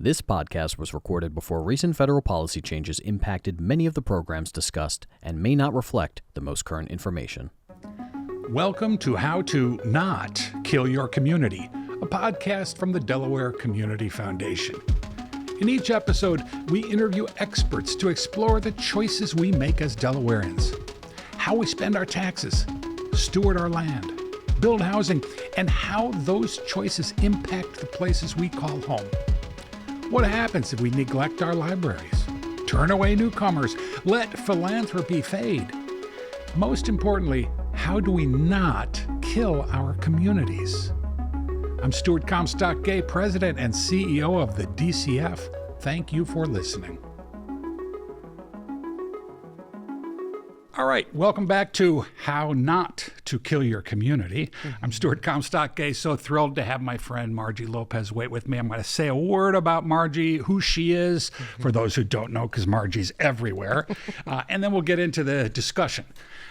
This podcast was recorded before recent federal policy changes impacted many of the programs discussed and may not reflect the most current information. Welcome to How to Not Kill Your Community, a podcast from the Delaware Community Foundation. In each episode, we interview experts to explore the choices we make as Delawareans, how we spend our taxes, steward our land, build housing, and how those choices impact the places we call home. What happens if we neglect our libraries, turn away newcomers, let philanthropy fade? Most importantly, how do we not kill our communities? I'm Stuart Comstock-Gay, President and CEO of the DCF. Thank you for listening. All right, welcome back to How Not to Kill Your Community. I'm Stuart Comstock-Gay, so thrilled to have my friend Margie López Waite with me. I'm going to say a word about Margie, who she is, for those who don't know, because Margie's everywhere. And then we'll get into the discussion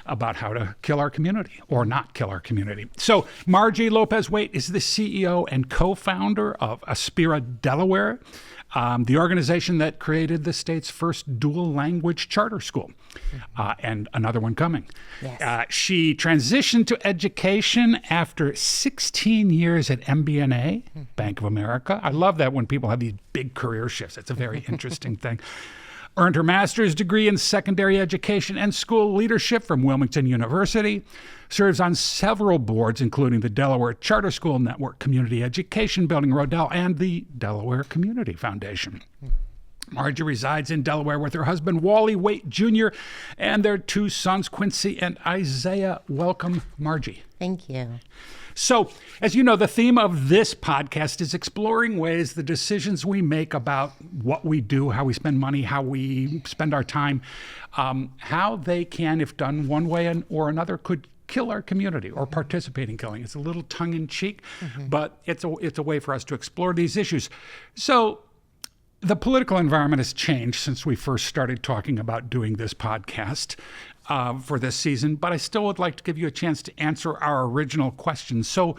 about how to kill our community or not kill our community. So Margie López Waite is the CEO and co-founder of ASPIRA Delaware, the organization that created the state's first dual language charter school, and another one coming. Yes. She transitioned to education after 16 years at MBNA, Bank of America. I love that when people have these big career shifts. It's a very interesting thing. Earned her master's degree in secondary education and school leadership from Wilmington University. Serves on several boards, including the Delaware Charter School Network, Community Education Building, Rodel, and the Delaware Community Foundation. Margie resides in Delaware with her husband, Wally Waite Jr., and their two sons, Quincy and Isaiah. Welcome, Margie. Thank you. So, as you know, the theme of this podcast is exploring ways the decisions we make about what we do, how we spend money, how we spend our time, how they can, if done one way or another, could kill our community or participate in killing. It's a little tongue-in-cheek, but it's a way for us to explore these issues. So, the political environment has changed since we first started talking about doing this podcast for this season, but I still would like to give you a chance to answer our original question. So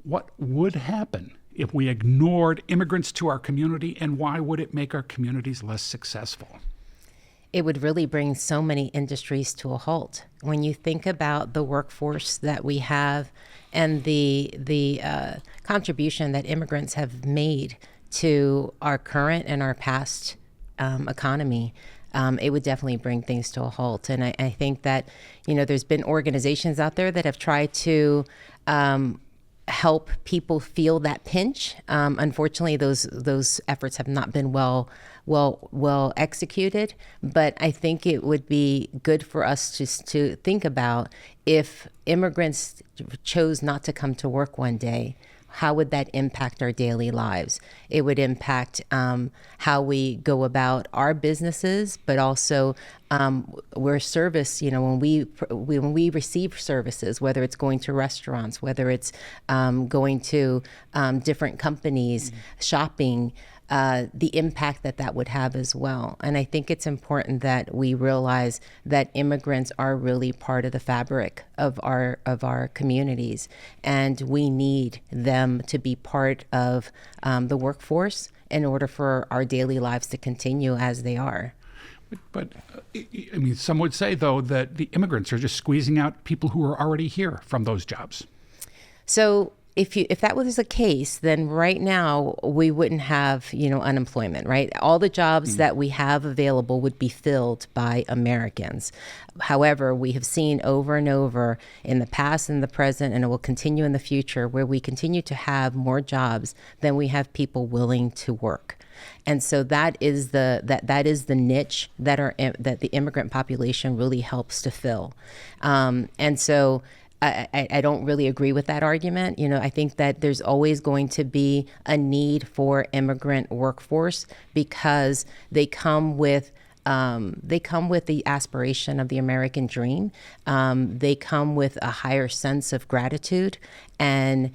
what would happen if we ignored immigrants to our community, and why would it make our communities less successful? It would really bring so many industries to a halt. When you think about the workforce that we have and the contribution that immigrants have made to our current and our past economy, it would definitely bring things to a halt. And I think that, there's been organizations out there that have tried to help people feel that pinch. Unfortunately, those efforts have not been well executed. But I think it would be good for us just to think about, if immigrants chose not to come to work one day, how would that impact our daily lives? It would impact how we go about our businesses, but also we're service. When we receive services, whether it's going to restaurants, whether it's going to different companies, shopping, the impact that would have as well. And I think it's important that we realize that immigrants are really part of the fabric of our communities, and we need them to be part of the workforce in order for our daily lives to continue as they are. But some would say, though, that the immigrants are just squeezing out people who are already here from those jobs. So if that was the case, then right now we wouldn't have, unemployment, right? All the jobs that we have available would be filled by Americans. However, we have seen over and over in the past and the present, and it will continue in the future, where we continue to have more jobs than we have people willing to work. And so that is the niche that the immigrant population really helps to fill. And so I don't really agree with that argument. I think that there's always going to be a need for immigrant workforce, because they come with the aspiration of the American dream. They come with a higher sense of gratitude and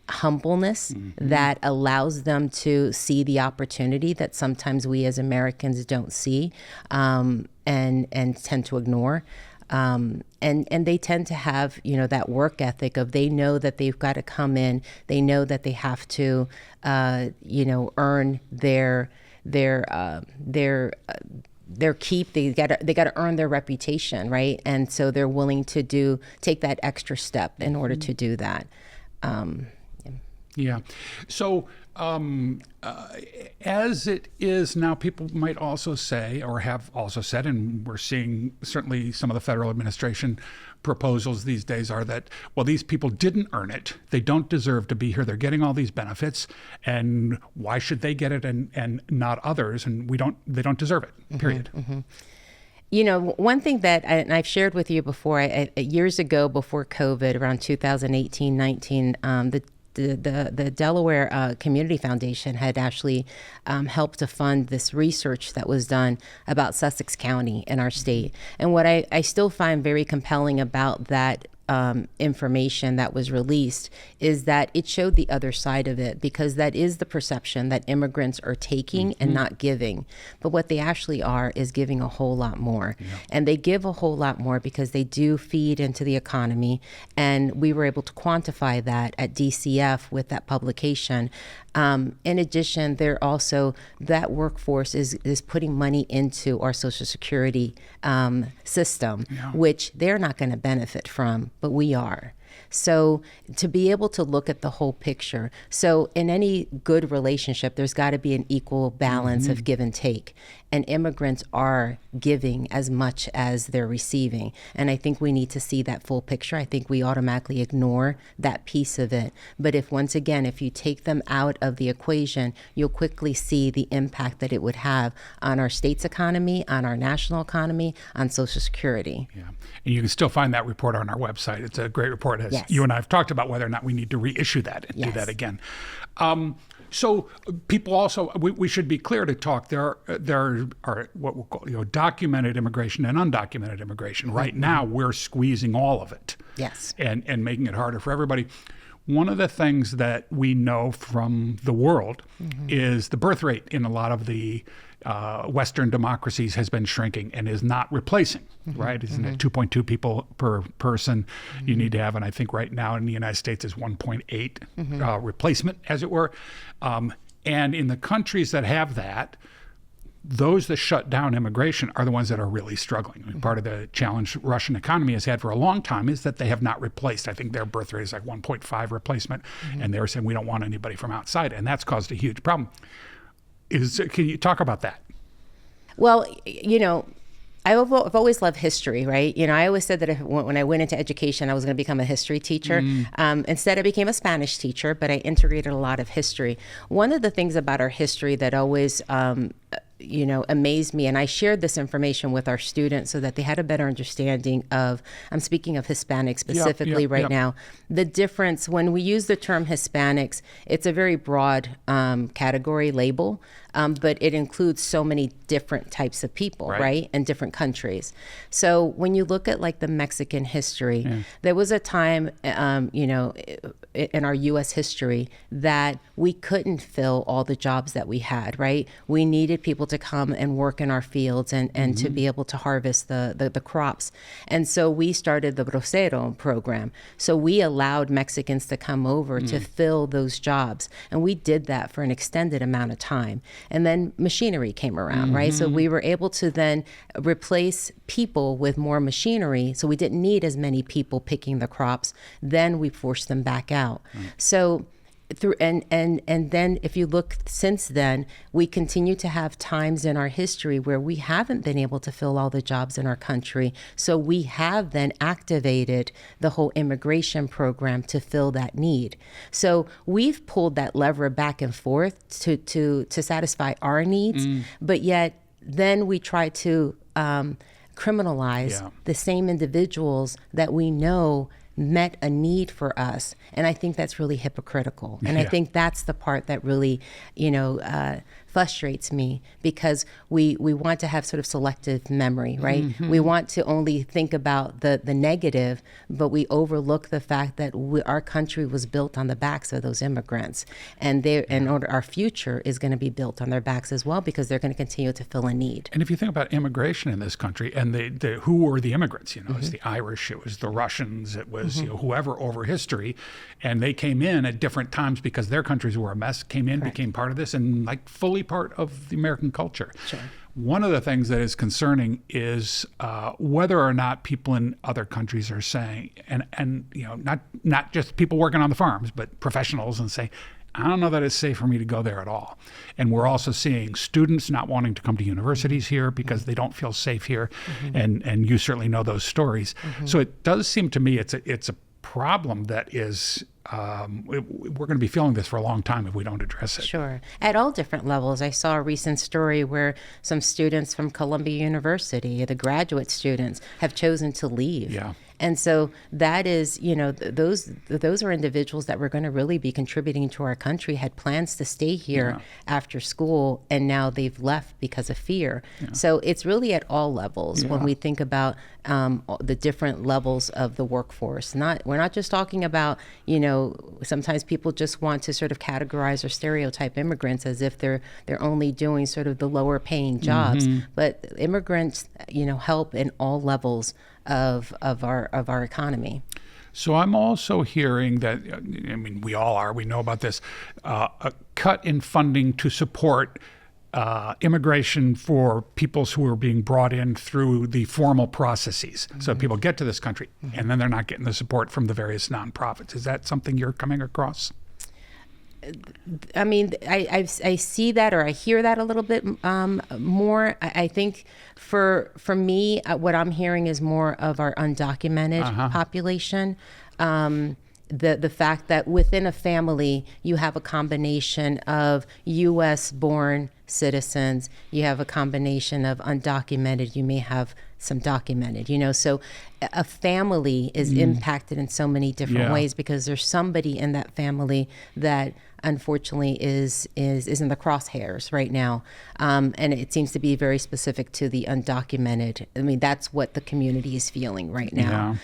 humbleness that allows them to see the opportunity that sometimes we as Americans don't see and tend to ignore. And they tend to have, that work ethic of they know that they've got to come in, they know that they have to, earn their keep. They got to earn their reputation, right? And so they're willing to take that extra step in order to do that. Yeah. So as it is now, people might also say, or have also said, and we're seeing certainly some of the federal administration proposals these days are that, well, these people didn't earn it. They don't deserve to be here. They're getting all these benefits, and why should they get it and not others? And they don't deserve it, period. One thing that I've shared with you before, years ago before COVID, around 2018-19, the Delaware Community Foundation had actually helped to fund this research that was done about Sussex County in our state. And what I still find very compelling about that information that was released is that it showed the other side of it, because that is the perception that immigrants are taking and not giving. But what they actually are is giving a whole lot more. Yeah. And they give a whole lot more because they do feed into the economy. And we were able to quantify that at DCF with that publication. In addition, that workforce is putting money into our Social Security system, which they're not going to benefit from, but we are. So to be able to look at the whole picture. So in any good relationship, there's got to be an equal balance of give and take. And immigrants are giving as much as they're receiving. And I think we need to see that full picture. I think we automatically ignore that piece of it. But if you take them out of the equation, you'll quickly see the impact that it would have on our state's economy, on our national economy, on Social Security. Yeah. And you can still find that report on our website. It's a great report. As you and I have talked about whether or not we need to reissue that and do that again. So people also, we should be clear to talk. There are what we'll call documented immigration and undocumented immigration. Right now, we're squeezing all of it. Yes. And making it harder for everybody. One of the things that we know from the world is the birth rate in a lot of the Western democracies has been shrinking and is not replacing, right? Isn't it 2.2 people per person you need to have? And I think right now in the United States is 1.8 replacement, as it were. And in the countries that have that, those that shut down immigration are the ones that are really struggling. I mean, part of the challenge Russian economy has had for a long time is that they have not replaced. I think their birth rate is like 1.5 replacement, and they're saying we don't want anybody from outside, and that's caused a huge problem. Can you talk about that? Well, I've always loved history, right? I always said that when I went into education, I was going to become a history teacher. Instead, I became a Spanish teacher, but I integrated a lot of history. One of the things about our history that always amazed me, and I shared this information with our students so that they had a better understanding of, I'm speaking of Hispanics specifically now, the difference when we use the term Hispanics, it's a very broad category label, but it includes so many different types of people, right? And different countries. So when you look at like the Mexican history, there was a time, in our U.S. history that we couldn't fill all the jobs that we had, right? We needed people to come and work in our fields and to be able to harvest the crops. And so we started the Bracero program. So we allowed Mexicans to come over to fill those jobs. And we did that for an extended amount of time. And then machinery came around, right? So we were able to then replace people with more machinery. So we didn't need as many people picking the crops. Then we forced them back out. So and then if you look since then, we continue to have times in our history where we haven't been able to fill all the jobs in our country. So we have then activated the whole immigration program to fill that need. So we've pulled that lever back and forth to satisfy our needs, but yet then we try to criminalize the same individuals that we know met a need for us. And I think that's really hypocritical. And I think that's the part that really, frustrates me, because we want to have sort of selective memory, right? We want to only think about the negative, but we overlook the fact that our country was built on the backs of those immigrants, and our future is going to be built on their backs as well, because they're going to continue to fill a need. And if you think about immigration in this country, and who were the immigrants? You know, it's the Irish, it was the Russians, it was whoever over history, and they came in at different times because their countries were a mess. Came in, Correct. became part of this, and like fully part of the American culture. Sure. One of the things that is concerning is whether or not people in other countries are saying, and you know, not just people working on the farms, but professionals, and say, I don't know that it's safe for me to go there at all. And we're also seeing students not wanting to come to universities here because they don't feel safe here, and you certainly know those stories. So it does seem to me it's a problem that is we're going to be feeling this for a long time if we don't address it. Sure. At all different levels. I saw a recent story where some students from Columbia University, the graduate students, have chosen to leave. Yeah. And so that is, you know, those are individuals that were going to really be contributing to our country, had plans to stay here after school, and now they've left because of fear. So it's really at all levels when we think about the different levels of the workforce. We're not just talking about, you know, sometimes people just want to sort of categorize or stereotype immigrants as if they're only doing sort of the lower paying jobs. But immigrants, you know, help in all levels of our economy. So I'm also hearing that, I mean, we all are, we know about this, a cut in funding to support immigration for peoples who are being brought in through the formal processes. So people get to this country and then they're not getting the support from the various nonprofits. Is that something you're coming across? I mean, I see that, or I hear that a little bit more. I think for me, what I'm hearing is more of our undocumented population. The fact that within a family, you have a combination of U.S.-born citizens, you have a combination of undocumented, you may have some documented, you know, so a family is impacted in so many different ways, because there's somebody in that family that unfortunately is in the crosshairs right now, and it seems to be very specific to the undocumented. I mean, that's what the community is feeling right now.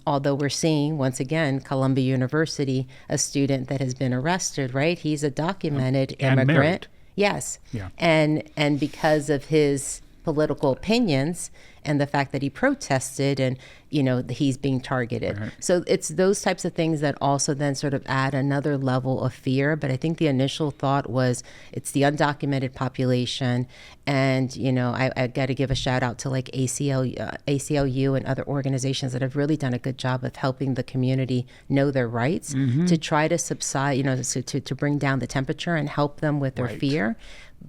Although we're seeing, once again, Columbia University, a student that has been arrested, right? He's a documented immigrant. Married. Yes. And because of his political opinions and the fact that he protested, and, you know, he's being targeted. So it's those types of things that also then sort of add another level of fear. But I think the initial thought was it's the undocumented population. And, you know, I got to give a shout out to like ACLU and other organizations that have really done a good job of helping the community know their rights, to try to subside, you know, to bring down the temperature and help them with their fear.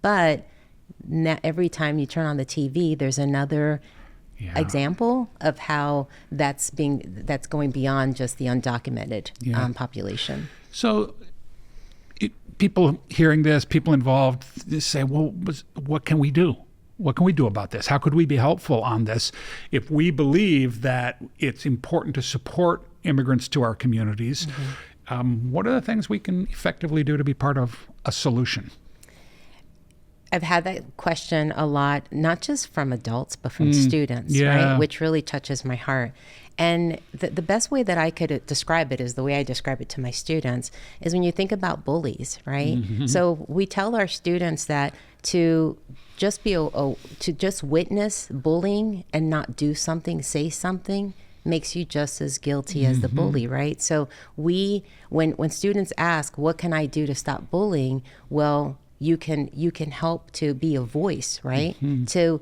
But now, every time you turn on the TV, there's another example of how that's going beyond just the undocumented population. So people hearing this, people involved, they say, well, what can we do? What can we do about this? How could we be helpful on this if we believe that it's important to support immigrants to our communities? What are the things we can effectively do to be part of a solution? I've had that question a lot, not just from adults, but from students, right? Which really touches my heart. And the best way that I could describe it is the way I describe it to my students is when you think about bullies, right? So we tell our students that to just witness bullying and not do something, say something, makes you just as guilty as the bully, right? So when students ask, what can I do to stop bullying? Well, you can help to be a voice, right? To,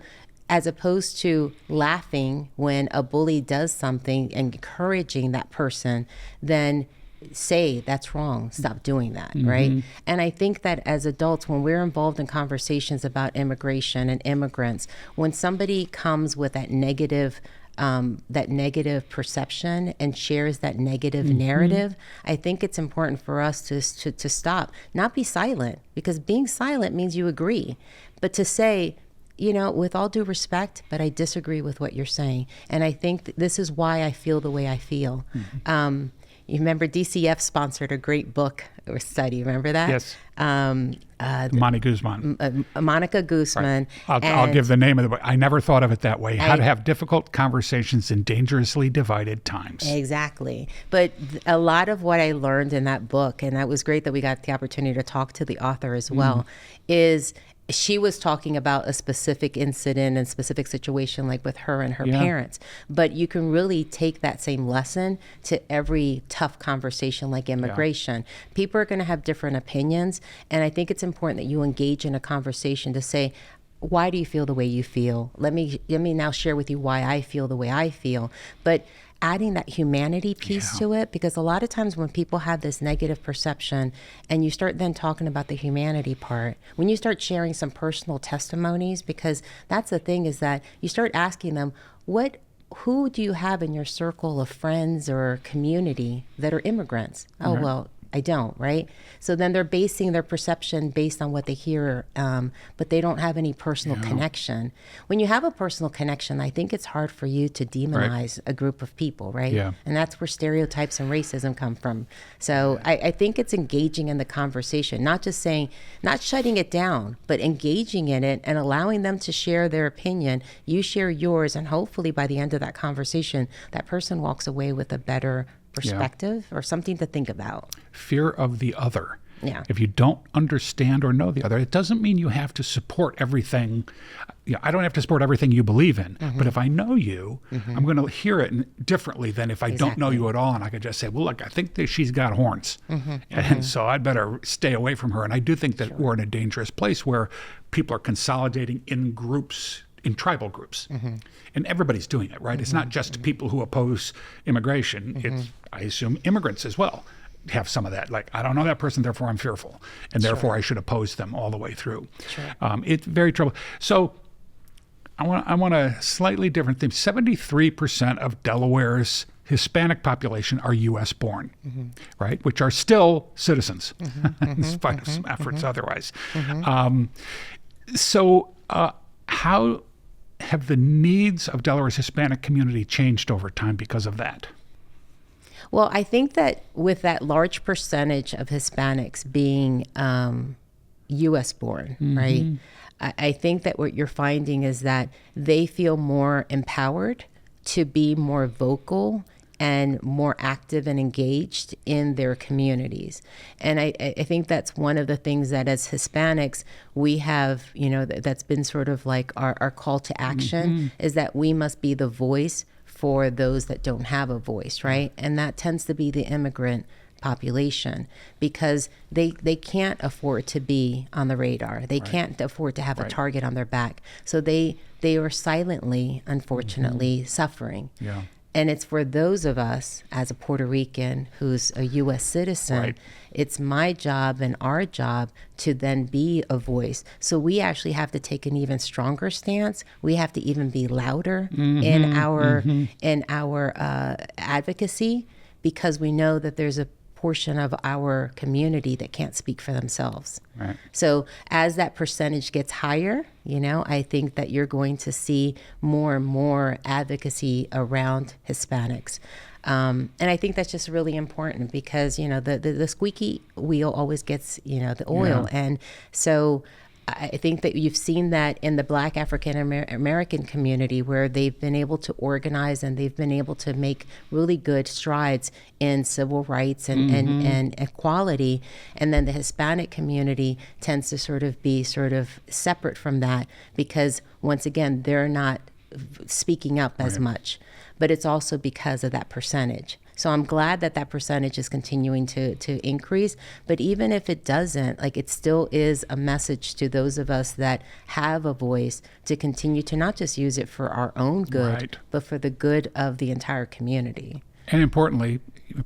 as opposed to laughing when a bully does something and encouraging that person, then say that's wrong, stop doing that, right? And I think that as adults, when we're involved in conversations about immigration and immigrants, when somebody comes with that negative perception and shares that negative narrative, I think it's important for us to stop, not be silent, because being silent means you agree, but to say, you know, with all due respect, but I disagree with what you're saying. And I think this is why I feel the way I feel. You remember DCF sponsored a great book or study. Remember that? Yes. Monica Guzman. Right. I'll give the name of the book. I never thought of it that way. How to have difficult conversations in dangerously divided times. Exactly. But a lot of what I learned in that book, and that was great that we got the opportunity to talk to the author as well, is she was talking about a specific incident and specific situation, like with her and her parents. But you can really take that same lesson to every tough conversation like immigration. People are going to have different opinions. And I think it's important that you engage in a conversation to say, why do you feel the way you feel? Let me now share with you why I feel the way I feel. But adding that humanity piece to it, because a lot of times when people have this negative perception and you start then talking about the humanity part, when you start sharing some personal testimonies, because that's the thing, is that you start asking them, who do you have in your circle of friends or community that are immigrants? Oh, well, I don't, right? So then they're basing their perception based on what they hear, but they don't have any personal connection. When you have a personal connection, I think it's hard for you to demonize a group of people, right? Yeah. And that's where stereotypes and racism come from. So I think it's engaging in the conversation, not just saying, not shutting it down, but engaging in it and allowing them to share their opinion. You share yours, and hopefully by the end of that conversation, that person walks away with a better perspective or something to think about. Fear of the other. Yeah. If you don't understand or know the other, it doesn't mean you have to support everything. I don't have to support everything you believe in, but if I know you, I'm going to hear it differently than if I don't know you at all. And I could just say, well, look, I think that she's got horns. And so I'd better stay away from her. And I do think that we're in a dangerous place where people are consolidating in groups, in tribal groups. And everybody's doing it, right? It's not just people who oppose immigration. It's, I assume, immigrants as well have some of that. Like, I don't know that person, therefore I'm fearful. And therefore I should oppose them all the way through. It's very troubling. So I want a slightly different thing. 73% of Delaware's Hispanic population are U.S. born, right? Which are still citizens, in spite of some efforts otherwise. So how have the needs of Delaware's Hispanic community changed over time because of that? Well, I think that with that large percentage of Hispanics being U.S. born, right? I think that what you're finding is that they feel more empowered to be more vocal and more active and engaged in their communities. And I think that's one of the things that as Hispanics, we have, that's been sort of like our call to action, is that we must be the voice for those that don't have a voice, right? And that tends to be the immigrant population, because they can't afford to be on the radar. They can't afford to have a target on their back. So they are silently, unfortunately, suffering. And it's for those of us as a Puerto Rican who's a U.S. citizen, it's my job and our job to then be a voice. So we actually have to take an even stronger stance. We have to even be louder in our advocacy, because we know that there's a portion of our community that can't speak for themselves. So as that percentage gets higher, I think that you're going to see more and more advocacy around Hispanics. And I think that's just really important, because, the squeaky wheel always gets, the oil. And so I think that you've seen that in the Black African American community, where they've been able to organize and they've been able to make really good strides in civil rights and equality. And then the Hispanic community tends to sort of be separate from that, because once again, they're not speaking up as much. But it's also because of that percentage. So I'm glad that that percentage is continuing to increase. But even if it doesn't, it still is a message to those of us that have a voice to continue to not just use it for our own good, but for the good of the entire community. And importantly,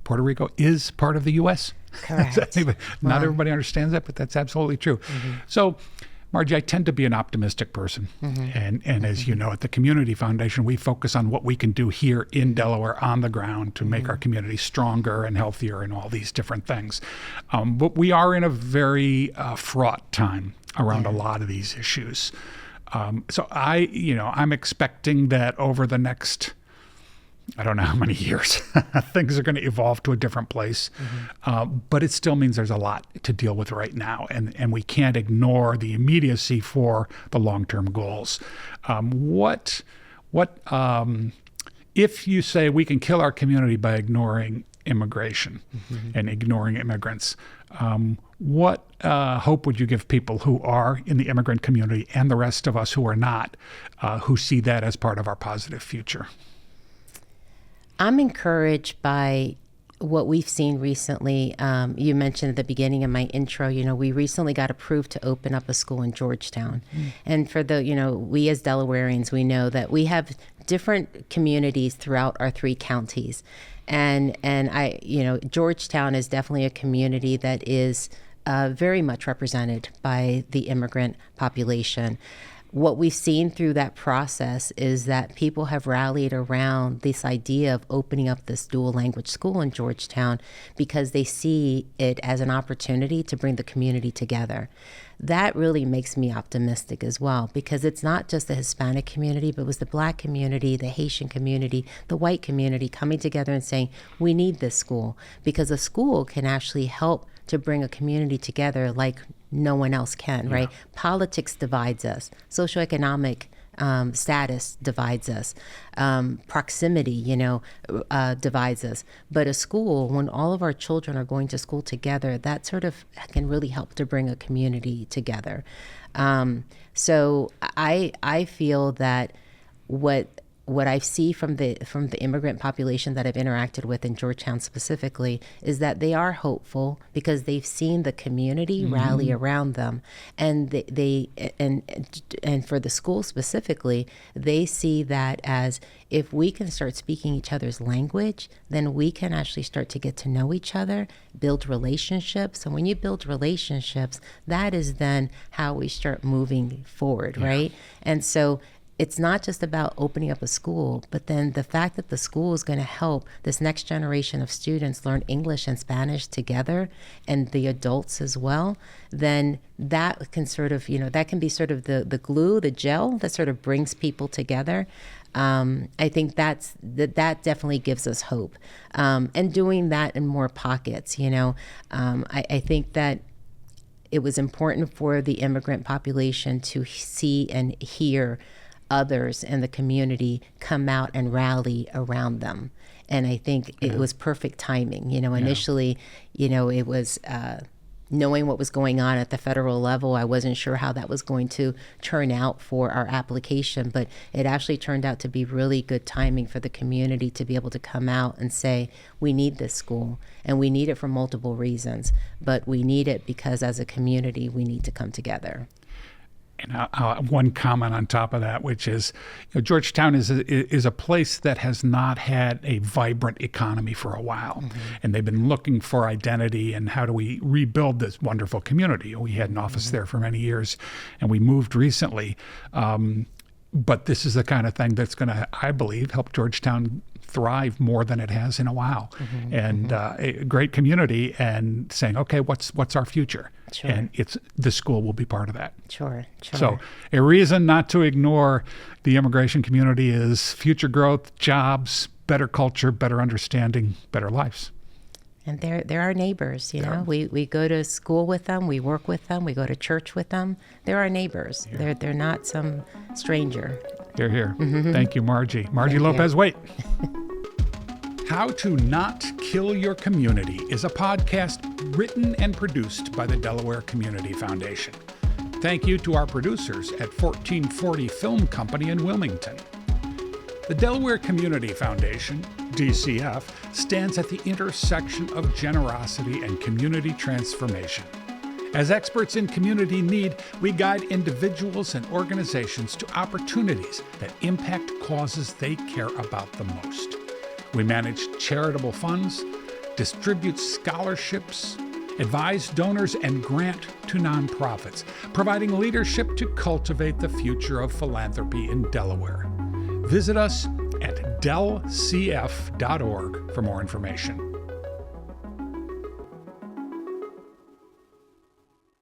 Puerto Rico is part of the U.S. Correct. Not everybody understands that, but that's absolutely true. So, Margie, I tend to be an optimistic person. And as you know, at the Community Foundation, we focus on what we can do here in Delaware on the ground to make our community stronger and healthier and all these different things. But we are in a very fraught time around a lot of these issues. So I'm expecting that over the next I don't know how many years, things are going to evolve to a different place. But it still means there's a lot to deal with right now. And we can't ignore the immediacy for the long-term goals. If you say we can kill our community by ignoring immigration and ignoring immigrants, what hope would you give people who are in the immigrant community and the rest of us who are not, who see that as part of our positive future? I'm encouraged by what we've seen recently. You mentioned at the beginning of my intro, we recently got approved to open up a school in Georgetown. And for we as Delawareans, we know that we have different communities throughout our 3 counties. And Georgetown is definitely a community that is very much represented by the immigrant population. What we've seen through that process is that people have rallied around this idea of opening up this dual language school in Georgetown because they see it as an opportunity to bring the community together. That really makes me optimistic as well, because it's not just the Hispanic community, but it was the Black community, the Haitian community, the white community coming together and saying, we need this school, because a school can actually help to bring a community together like no one else can, right? Politics divides us. Socioeconomic status divides us. Proximity, divides us. But a school, when all of our children are going to school together, that sort of can really help to bring a community together. So I feel that what I see from the immigrant population that I've interacted with in Georgetown specifically is that they are hopeful because they've seen the community rally around them, and and for the school specifically, they see that as if we can start speaking each other's language, then we can actually start to get to know each other, build relationships. And when you build relationships, that is then how we start moving forward, right? And so it's not just about opening up a school, but then the fact that the school is going to help this next generation of students learn English and Spanish together, and the adults as well, then that can sort of, that can be sort of the glue, the gel that sort of brings people together. I think that definitely gives us hope. And doing that in more pockets, I think that it was important for the immigrant population to see and hear others in the community come out and rally around them. And I think it was perfect timing. Initially, it was knowing what was going on at the federal level. I wasn't sure how that was going to turn out for our application, but it actually turned out to be really good timing for the community to be able to come out and say, we need this school, and we need it for multiple reasons, but we need it because as a community, we need to come together. And one comment on top of that, which is, Georgetown is a place that has not had a vibrant economy for a while, and they've been looking for identity and how do we rebuild this wonderful community. We had an office there for many years, and we moved recently. But this is the kind of thing that's going to, I believe, help Georgetown thrive more than it has in a while. And a great community, and saying, okay, what's our future? Sure. And the school will be part of that. Sure. So a reason not to ignore the immigration community is future growth, jobs, better culture, better understanding, better lives. And they're our neighbors, We go to school with them, we work with them, we go to church with them. They're our neighbors. Yeah. They're not some stranger. They're here. Thank you, Margie. Margie López Waite. How to Not Kill Your Community is a podcast written and produced by the Delaware Community Foundation. Thank you to our producers at 1440 Film Company in Wilmington. The Delaware Community Foundation, DCF, stands at the intersection of generosity and community transformation. As experts in community need, we guide individuals and organizations to opportunities that impact causes they care about the most. We manage charitable funds, distribute scholarships, advise donors, and grant to nonprofits, providing leadership to cultivate the future of philanthropy in Delaware. Visit us at delcf.org for more information.